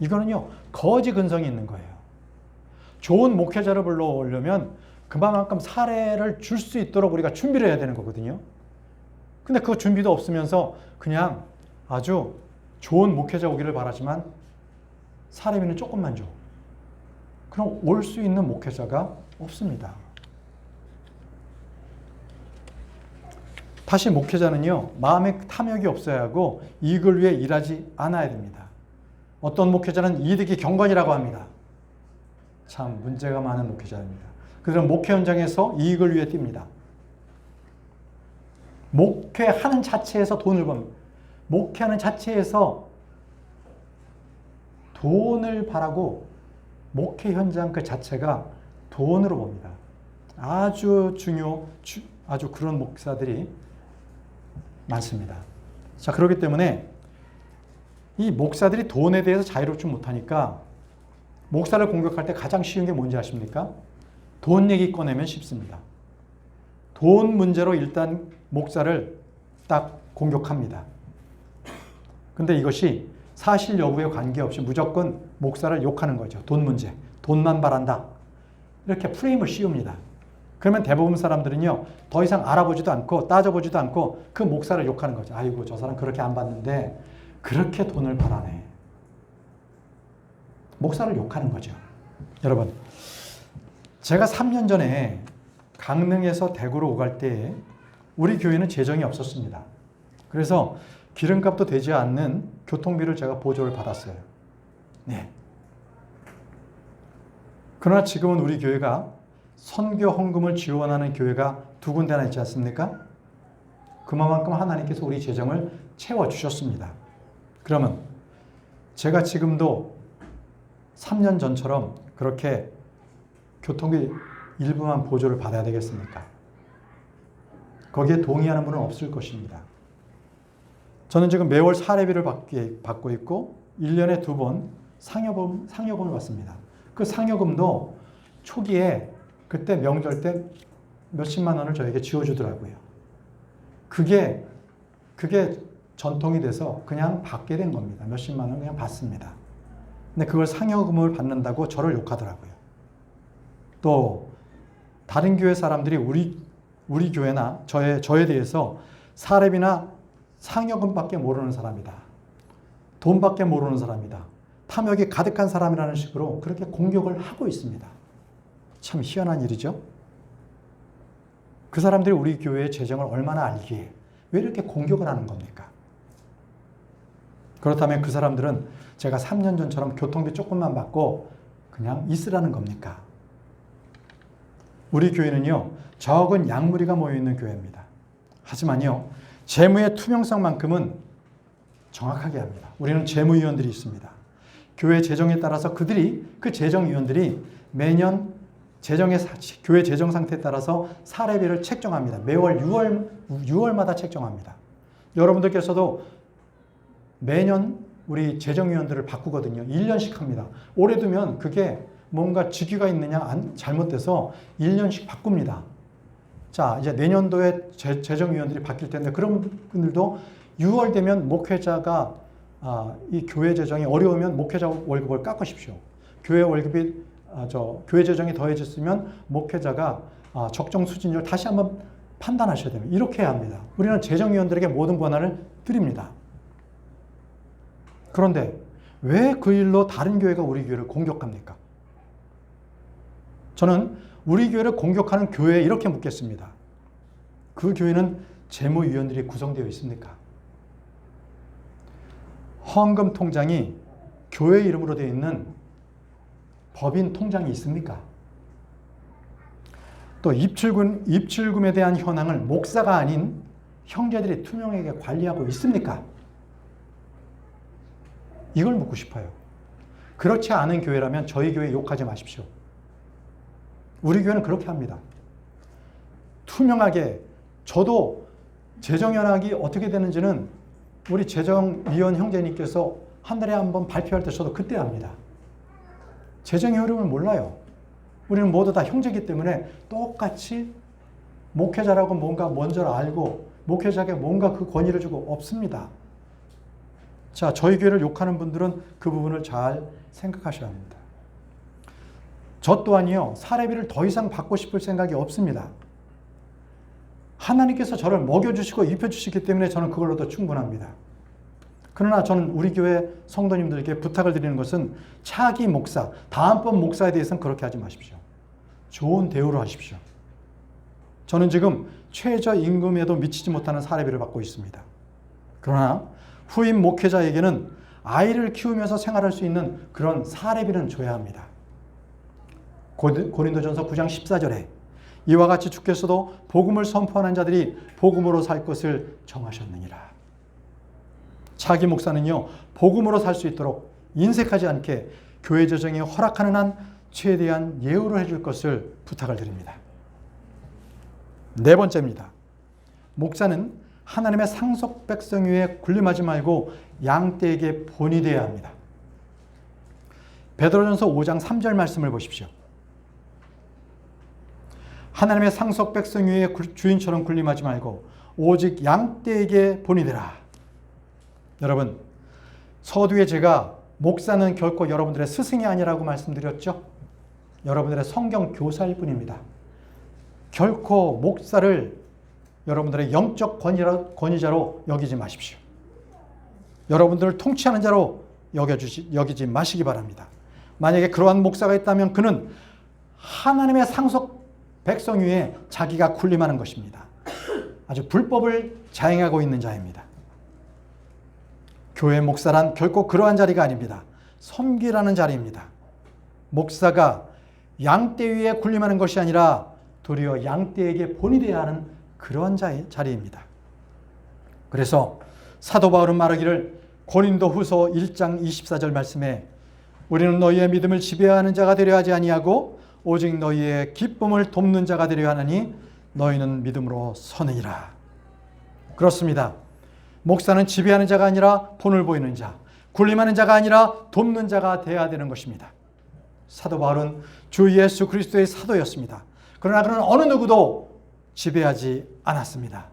이거는요, 거지 근성이 있는 거예요. 좋은 목회자를 불러오려면 그만큼 사례를 줄 수 있도록 우리가 준비를 해야 되는 거거든요. 근데 그 준비도 없으면서 그냥 아주 좋은 목회자 오기를 바라지만 사례비는 조금만 줘. 그럼 올 수 있는 목회자가 없습니다. 다시 목회자는요, 마음에 탐욕이 없어야 하고 이익을 위해 일하지 않아야 됩니다. 어떤 목회자는 이득이 경건이라고 합니다. 참 문제가 많은 목회자입니다. 그들은 목회 현장에서 이익을 위해 뜁니다. 목회하는 자체에서 돈을 법니다. 목회하는 자체에서 돈을 바라고 목회 현장 그 자체가 돈으로 봅니다. 아주 그런 목사들이 많습니다. 자, 그렇기 때문에 이 목사들이 돈에 대해서 자유롭지 못하니까 목사를 공격할 때 가장 쉬운 게 뭔지 아십니까? 돈 얘기 꺼내면 쉽습니다. 돈 문제로 일단 목사를 딱 공격합니다. 근데 이것이 사실 여부에 관계없이 무조건 목사를 욕하는 거죠. 돈 문제. 돈만 바란다. 이렇게 프레임을 씌웁니다. 그러면 대부분 사람들은요, 더 이상 알아보지도 않고 따져보지도 않고 그 목사를 욕하는 거죠. 아이고, 저 사람 그렇게 안 받는데 그렇게 돈을 바라네. 목사를 욕하는 거죠. 여러분, 제가 3년 전에 강릉에서 대구로 오갈 때 우리 교회는 재정이 없었습니다. 그래서 기름값도 되지 않는 교통비를 제가 보조를 받았어요. 네. 그러나 지금은 우리 교회가 선교 헌금을 지원하는 교회가 2군데나 있지 않습니까? 그만큼 하나님께서 우리 재정을 채워주셨습니다. 그러면 제가 지금도 3년 전처럼 그렇게 교통비 일부만 보조를 받아야 되겠습니까? 거기에 동의하는 분은 없을 것입니다. 저는 지금 매월 사례비를 받고 있고 1년에 2번 상여금을 받습니다. 그 상여금도 초기에 그때 명절 때 몇십만 원을 저에게 지어주더라고요. 그게 전통이 돼서 그냥 받게 된 겁니다. 몇십만 원 그냥 받습니다. 근데 그걸 상여금을 받는다고 저를 욕하더라고요. 또 다른 교회 사람들이 우리 교회나 저에 대해서 사례비나 상여금밖에 모르는 사람이다. 돈밖에 모르는 사람이다. 탐욕이 가득한 사람이라는 식으로 그렇게 공격을 하고 있습니다. 참 희한한 일이죠. 그 사람들이 우리 교회의 재정을 얼마나 알기에 왜 이렇게 공격을 하는 겁니까? 그렇다면 그 사람들은 제가 3년 전처럼 교통비 조금만 받고 그냥 있으라는 겁니까? 우리 교회는요, 적은 양무리가 모여있는 교회입니다. 하지만요, 재무의 투명성만큼은 정확하게 합니다. 우리는 재무위원들이 있습니다. 교회 재정에 따라서 그 재정위원들이 매년 교회 재정 상태에 따라서 사례비를 책정합니다. 매월 6월마다 책정합니다. 여러분들께서도 매년 우리 재정위원들을 바꾸거든요. 1년씩 합니다. 오래 두면 그게 뭔가 직위가 있느냐 잘못돼서 1년씩 바꿉니다. 자, 이제 내년도에 재정위원들이 바뀔 텐데 그런 분들도 6월 되면 목회자가 이 교회 재정이 어려우면 목회자 월급을 깎으십시오. 교회 재정이 더해졌으면 목회자가 적정 수준을 다시 한번 판단하셔야 됩니다. 이렇게 해야 합니다. 우리는 재정위원들에게 모든 권한을 드립니다. 그런데 왜 그 일로 다른 교회가 우리 교회를 공격합니까? 저는 우리 교회를 공격하는 교회에 이렇게 묻겠습니다. 그 교회는 재무위원들이 구성되어 있습니까? 헌금 통장이 교회 이름으로 되어 있는 법인 통장이 있습니까? 또 입출금에 대한 현황을 목사가 아닌 형제들이 투명하게 관리하고 있습니까? 이걸 묻고 싶어요. 그렇지 않은 교회라면 저희 교회 욕하지 마십시오. 우리 교회는 그렇게 합니다. 투명하게, 저도 재정연합이 어떻게 되는지는 우리 재정위원 형제님께서 한 달에 한 번 발표할 때 저도 그때 합니다. 재정의 흐름을 몰라요. 우리는 모두 다 형제이기 때문에 똑같이 목회자라고 뭔가 먼저 알고 목회자에게 뭔가 그 권위를 주고 없습니다. 자, 저희 교회를 욕하는 분들은 그 부분을 잘 생각하셔야 합니다. 저 또한이요, 사례비를 더 이상 받고 싶을 생각이 없습니다. 하나님께서 저를 먹여주시고 입혀주시기 때문에 저는 그걸로도 충분합니다. 그러나 저는 우리 교회 성도님들에게 부탁을 드리는 것은 차기 목사, 다음번 목사에 대해서는 그렇게 하지 마십시오. 좋은 대우를 하십시오. 저는 지금 최저임금에도 미치지 못하는 사례비를 받고 있습니다. 그러나 후임 목회자에게는 아이를 키우면서 생활할 수 있는 그런 사례비는 줘야 합니다. 고린도전서 9장 14절에 이와 같이 주께서도 복음을 선포하는 자들이 복음으로 살 것을 정하셨느니라. 차기 목사는요, 복음으로 살 수 있도록 인색하지 않게 교회 재정이 허락하는 한 최대한 예우를 해줄 것을 부탁을 드립니다. 네 번째입니다. 목사는 하나님의 상속 백성 위에 군림하지 말고 양떼에게 본이 되어야 합니다. 베드로전서 5장 3절 말씀을 보십시오. 하나님의 상속 백성 위에 주인처럼 군림하지 말고 오직 양떼에게 본이 되라. 여러분, 서두에 제가 목사는 결코 여러분들의 스승이 아니라고 말씀드렸죠? 여러분들의 성경 교사일 뿐입니다. 결코 목사를 여러분들의 영적 권위자로 여기지 마십시오. 여러분들을 통치하는 자로 여기지 마시기 바랍니다. 만약에 그러한 목사가 있다면 그는 하나님의 상속 백성 위에 자기가 군림하는 것입니다. 아주 불법을 자행하고 있는 자입니다. 교회 목사란 결코 그러한 자리가 아닙니다. 섬기라는 자리입니다. 목사가 양떼 위에 군림하는 것이 아니라 도리어 양떼에게 본이 되어야 하는 그런 자리입니다. 그래서 사도 바울은 말하기를 고린도후서 1장 24절 말씀에 우리는 너희의 믿음을 지배하는 자가 되려 하지 아니하고 오직 너희의 기쁨을 돕는 자가 되려 하나니 너희는 믿음으로 서느니라. 그렇습니다. 목사는 지배하는 자가 아니라 본을 보이는 자, 군림하는 자가 아니라 돕는 자가 되어야 되는 것입니다. 사도 바울은 주 예수 그리스도의 사도였습니다. 그러나 그는 어느 누구도 지배하지 않았습니다.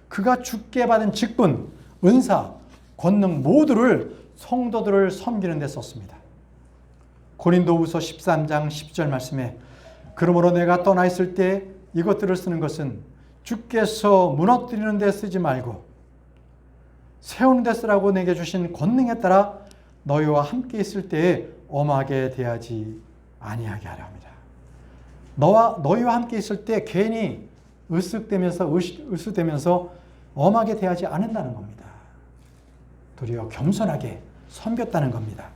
그가 주께 받은 직분, 은사, 권능 모두를 성도들을 섬기는 데 썼습니다. 고린도후서 13장 10절 말씀에 그러므로 내가 떠나 있을 때 이것들을 쓰는 것은 주께서 무너뜨리는 데 쓰지 말고 세우는 데 쓰라고 내게 주신 권능에 따라 너희와 함께 있을 때에 엄하게 대하지 아니하게 하려 합니다. 너희와 함께 있을 때 괜히 으쓱대면서 엄하게 대하지 않는다는 겁니다. 도리어 겸손하게 섬겼다는 겁니다.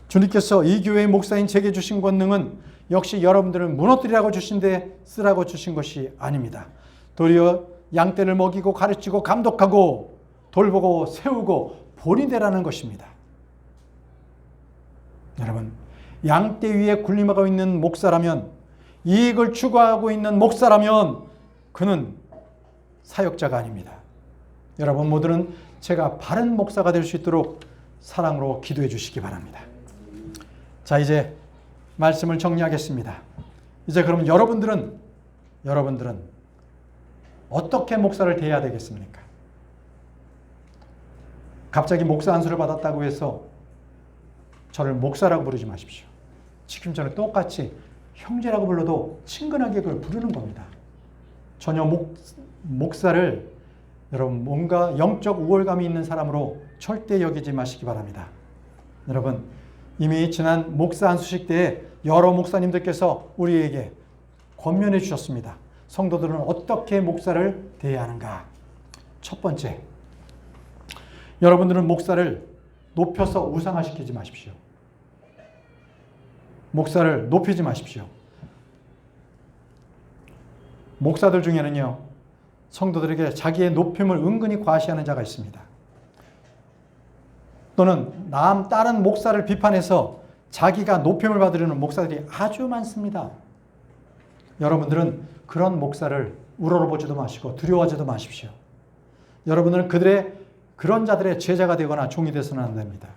주님께서 이 교회의 목사인 제게 주신 권능은 역시 여러분들을 무너뜨리라고 주신데 쓰라고 주신 것이 아닙니다. 도리어 양떼를 먹이고 가르치고 감독하고 돌보고 세우고 본이 되라는 것입니다. 여러분, 양떼 위에 군림하고 있는 목사라면, 이익을 추구하고 있는 목사라면 그는 사역자가 아닙니다. 여러분 모두는 제가 바른 목사가 될 수 있도록 사랑으로 기도해 주시기 바랍니다. 자, 이제 말씀을 정리하겠습니다. 이제 그럼 여러분들은 어떻게 목사를 대해야 되겠습니까? 갑자기 목사 안수를 받았다고 해서 저를 목사라고 부르지 마십시오. 지금 저는 똑같이 형제라고 불러도 친근하게 그걸 부르는 겁니다. 전혀 목사를 여러분 뭔가 영적 우월감이 있는 사람으로 절대 여기지 마시기 바랍니다. 여러분, 이미 지난 목사 안수식 때에 여러 목사님들께서 우리에게 권면해 주셨습니다. 성도들은 어떻게 목사를 대해야 하는가? 첫 번째, 여러분들은 목사를 높여서 우상화시키지 마십시오. 목사를 높이지 마십시오. 목사들 중에는요, 성도들에게 자기의 높임을 은근히 과시하는 자가 있습니다. 또는 다른 목사를 비판해서 자기가 높임을 받으려는 목사들이 아주 많습니다. 여러분들은 그런 목사를 우러러보지도 마시고 두려워하지도 마십시오. 여러분들은 그런 자들의 제자가 되거나 종이 되서는 안 됩니다.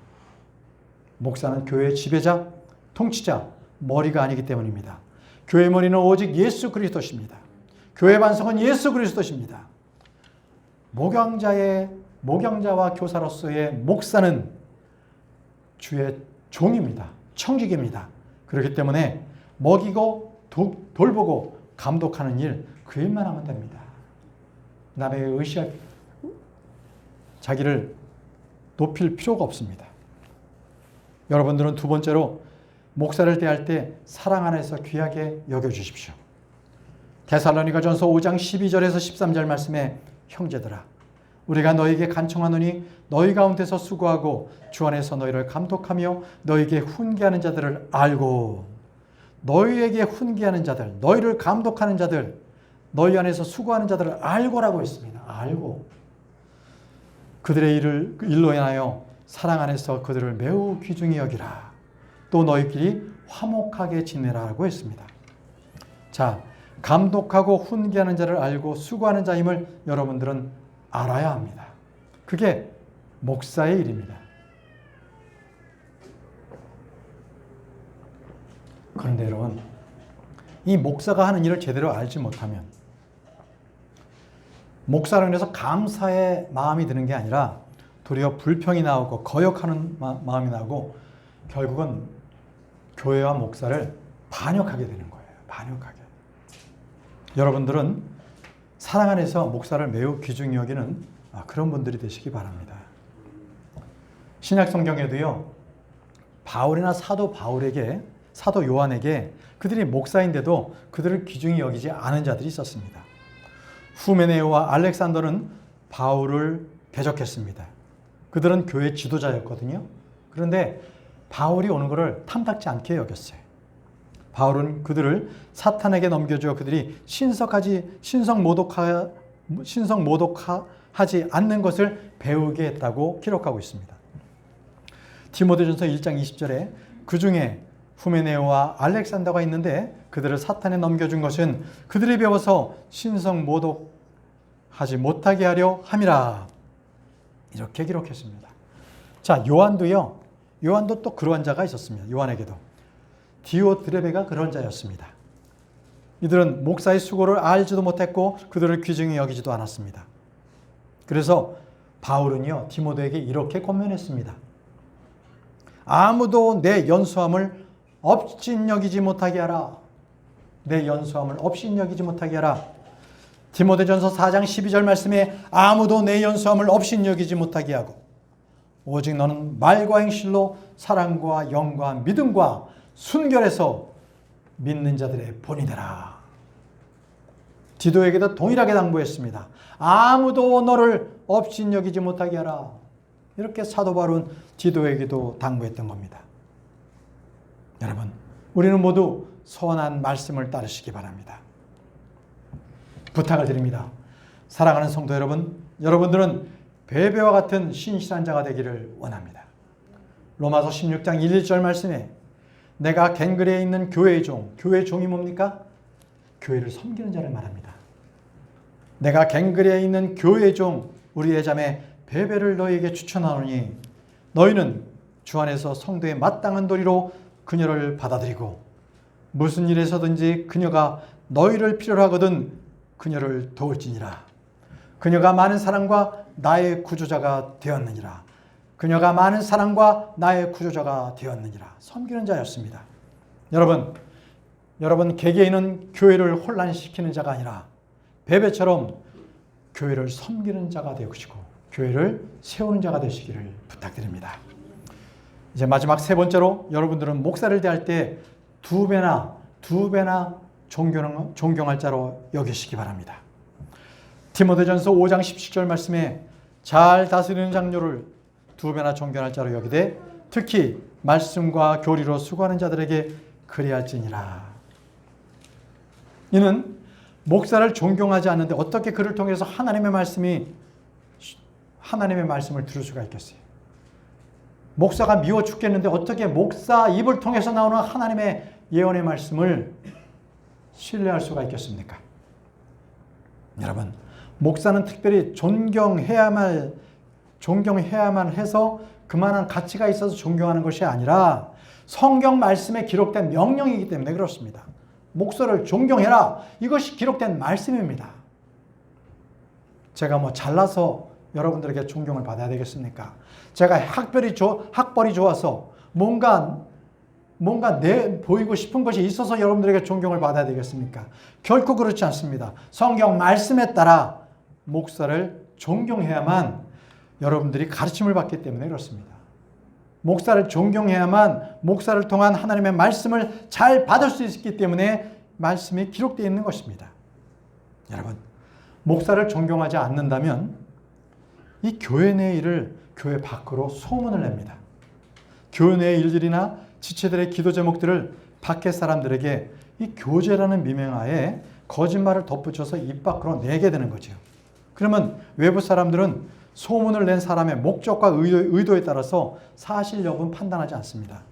목사는 교회의 지배자, 통치자, 머리가 아니기 때문입니다. 교회 머리는 오직 예수 그리스도십니다. 교회 반석은 예수 그리스도십니다. 목양자와 교사로서의 목사는 주의 종입니다. 청직입니다. 그렇기 때문에 먹이고 돌보고 감독하는 일, 그 일만 하면 됩니다. 남에게 자기를 높일 필요가 없습니다. 여러분들은 두 번째로 목사를 대할 때 사랑 안에서 귀하게 여겨주십시오. 데살로니가전서 5장 12절에서 13절 말씀에 형제들아 우리가 너에게 간청하노니 너희 가운데서 수고하고 주 안에서 너희를 감독하며 너희에게 훈계하는 자들을 알고 너희에게 훈계하는 자들, 너희를 감독하는 자들, 너희 안에서 수고하는 자들을 알고라고 했습니다. 알고. 그들의 일로 인하여 사랑 안에서 그들을 매우 귀중히 여기라. 또 너희끼리 화목하게 지내라고 했습니다. 자, 감독하고 훈계하는 자를 알고 수고하는 자임을 여러분들은 알아야 합니다. 그게 목사의 일입니다. 그런데 여러분, 이 목사가 하는 일을 제대로 알지 못하면 목사로 인해서 감사의 마음이 드는 게 아니라 도리어 불평이 나오고 거역하는 마음이 나오고 결국은 교회와 목사를 반역하게 되는 거예요. 반역하게. 여러분들은 사랑 안에서 목사를 매우 귀중히 여기는 그런 분들이 되시기 바랍니다. 신약 성경에도요. 바울이나 사도 요한에게 그들이 목사인데도 그들을 귀중히 여기지 않은 자들이 있었습니다. 후메네오와 알렉산더는 바울을 대적했습니다. 그들은 교회 지도자였거든요. 그런데 바울이 오는 것을 탐탁지 않게 여겼어요. 바울은 그들을 사탄에게 넘겨주어 그들이 신성 모독하지 않는 것을 배우게 했다고 기록하고 있습니다. 디모데전서 1장 20절에 그 중에 후메네오와 알렉산더가 있는데 그들을 사탄에 넘겨준 것은 그들이 배워서 신성 모독하지 못하게 하려 함이라. 이렇게 기록했습니다. 자, 요한도 또 그러한 자가 있었습니다. 요한에게도. 디오드레베가 그런 자였습니다. 이들은 목사의 수고를 알지도 못했고 그들을 귀중히 여기지도 않았습니다. 그래서 바울은요, 디모데에게 이렇게 권면했습니다. 아무도 내 연수함을 업신여기지 못하게 하라. 내 연수함을 업신여기지 못하게 하라. 디모데전서 4장 12절 말씀에 아무도 내 연수함을 업신여기지 못하게 하고 오직 너는 말과 행실로 사랑과 영과 믿음과 순결해서 믿는 자들의 본이 되라. 디도에게도 동일하게 당부했습니다. 아무도 너를 업신여기지 못하게 하라. 이렇게 사도 바울은 디도에게도 당부했던 겁니다. 여러분, 우리는 모두 선한 말씀을 따르시기 바랍니다. 부탁을 드립니다. 사랑하는 성도 여러분, 여러분들은 베베와 같은 신실한 자가 되기를 원합니다. 로마서 16장 1, 2절 말씀에 내가 갱그레에 있는 교회의 종이 뭡니까? 교회를 섬기는 자를 말합니다. 내가 갱그레에 있는 교회의 종 우리의 자매 베베를 너희에게 추천하노니 너희는 주 안에서 성도의 마땅한 도리로 그녀를 받아들이고 무슨 일에서든지 그녀가 너희를 필요로 하거든 그녀를 도울지니라. 그녀가 많은 사랑과 나의 구조자가 되었느니라. 그녀가 많은 사랑과 나의 구조자가 되었느니라. 섬기는 자였습니다. 여러분 개개인은 교회를 혼란시키는 자가 아니라 베베처럼 교회를 섬기는 자가 되시고 교회를 세우는 자가 되시기를 부탁드립니다. 이제 마지막 세 번째로 여러분들은 목사를 대할 때 두 배나 존경할 자로 여기시기 바랍니다. 디모데전서 5장 17절 말씀에 잘 다스리는 장로를 두 배나 존경할 자로 여기되 특히 말씀과 교리로 수고하는 자들에게 그리할지니라. 이는 목사를 존경하지 않는데 어떻게 그를 통해서 하나님의 말씀을 들을 수가 있겠어요? 목사가 미워 죽겠는데 어떻게 목사 입을 통해서 나오는 하나님의 예언의 말씀을 신뢰할 수가 있겠습니까? 여러분, 목사는 특별히 존경해야만 해서 그만한 가치가 있어서 존경하는 것이 아니라 성경 말씀에 기록된 명령이기 때문에 그렇습니다. 목사를 존경해라. 이것이 기록된 말씀입니다. 제가 잘나서 여러분들에게 존경을 받아야 되겠습니까? 제가 학벌이 좋아서 뭔가 보이고 싶은 것이 있어서 여러분들에게 존경을 받아야 되겠습니까? 결코 그렇지 않습니다. 성경 말씀에 따라 목사를 존경해야만 여러분들이 가르침을 받기 때문에 그렇습니다. 목사를 존경해야만 목사를 통한 하나님의 말씀을 잘 받을 수 있기 때문에 말씀이 기록되어 있는 것입니다. 여러분, 목사를 존경하지 않는다면 이 교회 내 일을 교회 밖으로 소문을 냅니다. 교회 내 일들이나 지체들의 기도 제목들을 밖의 사람들에게 이 교제라는 미명하에 거짓말을 덧붙여서 입 밖으로 내게 되는 거죠. 그러면 외부 사람들은 소문을 낸 사람의 목적과 의도에 따라서 사실 여부는 판단하지 않습니다.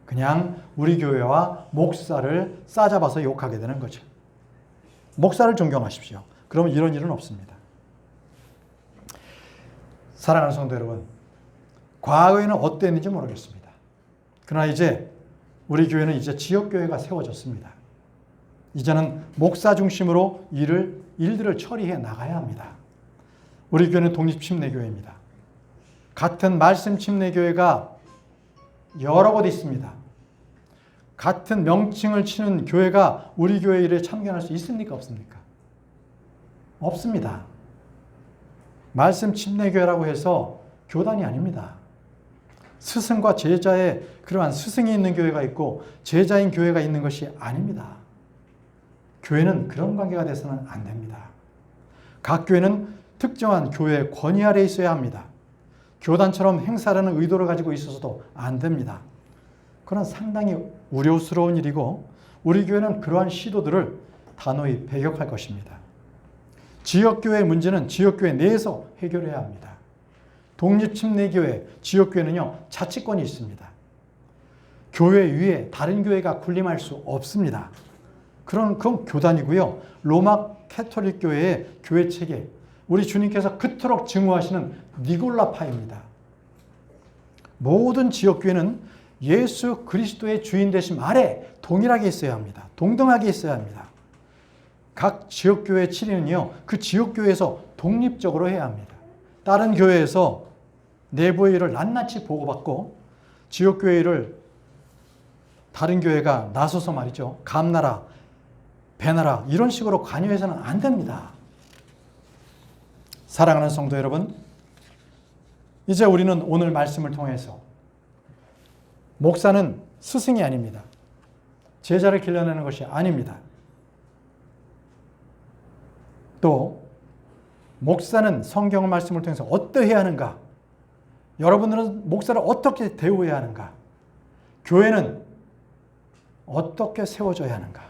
그냥 우리 교회와 목사를 싸잡아서 욕하게 되는 거죠. 목사를 존경하십시오. 그러면 이런 일은 없습니다. 사랑하는 성도 여러분, 과거에는 어땠는지 모르겠습니다. 그러나 이제 우리 교회는 이제 지역교회가 세워졌습니다. 이제는 목사 중심으로 일들을 처리해 나가야 합니다. 우리 교회는 독립침례교회입니다. 같은 말씀 침례교회가 여러 곳 있습니다. 같은 명칭을 치는 교회가 우리 교회 일에 참견할 수 있습니까? 없습니까? 없습니다. 말씀 침례교회라고 해서 교단이 아닙니다. 스승과 제자의 그러한 스승이 있는 교회가 있고 제자인 교회가 있는 것이 아닙니다. 교회는 그런 관계가 돼서는 안 됩니다. 각 교회는 특정한 교회의 권위 아래에 있어야 합니다. 교단처럼 행사라는 의도를 가지고 있어서도 안 됩니다. 그건 상당히 우려스러운 일이고 우리 교회는 그러한 시도들을 단호히 배격할 것입니다. 지역교회 문제는 지역교회 내에서 해결해야 합니다. 독립침례교회, 지역교회는요, 자치권이 있습니다. 교회 위에 다른 교회가 군림할 수 없습니다. 그건 교단이고요. 로마 캐톨릭 교회의 교회 체계, 우리 주님께서 그토록 증오하시는 니골라파입니다. 모든 지역교회는 예수 그리스도의 주인 되심 아래 동일하게 있어야 합니다. 동등하게 있어야 합니다. 각 지역교회 치리는요, 그 지역교회에서 독립적으로 해야 합니다. 다른 교회에서 내부의 일을 낱낱이 보고받고 지역교회 일을 다른 교회가 나서서 말이죠. 감나라, 배나라 이런 식으로 관여해서는 안 됩니다. 사랑하는 성도 여러분, 이제 우리는 오늘 말씀을 통해서 목사는 스승이 아닙니다. 제자를 길러내는 것이 아닙니다. 또 목사는 성경 말씀을 통해서 어떠해야 하는가? 여러분들은 목사를 어떻게 대우해야 하는가? 교회는 어떻게 세워져야 하는가?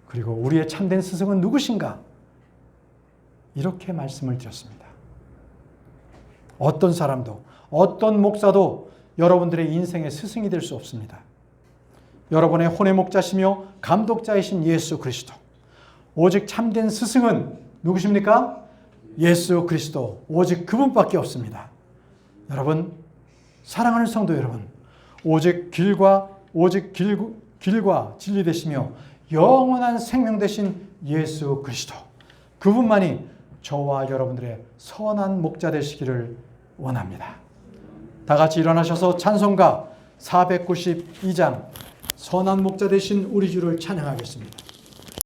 그리고 우리의 참된 스승은 누구신가? 이렇게 말씀을 드렸습니다. 어떤 사람도, 어떤 목사도 여러분들의 인생의 스승이 될 수 없습니다. 여러분의 혼의 목자시며 감독자이신 예수 그리스도. 오직 참된 스승은 누구십니까? 예수 그리스도. 오직 그분밖에 없습니다. 여러분, 사랑하는 성도 여러분, 오직 길과 진리 되시며 영원한 생명 되신 예수 그리스도. 그분만이 저와 여러분들의 선한 목자 되시기를 원합니다. 다 같이 일어나셔서 찬송가 492장 선한 목자 되신 우리 주를 찬양하겠습니다.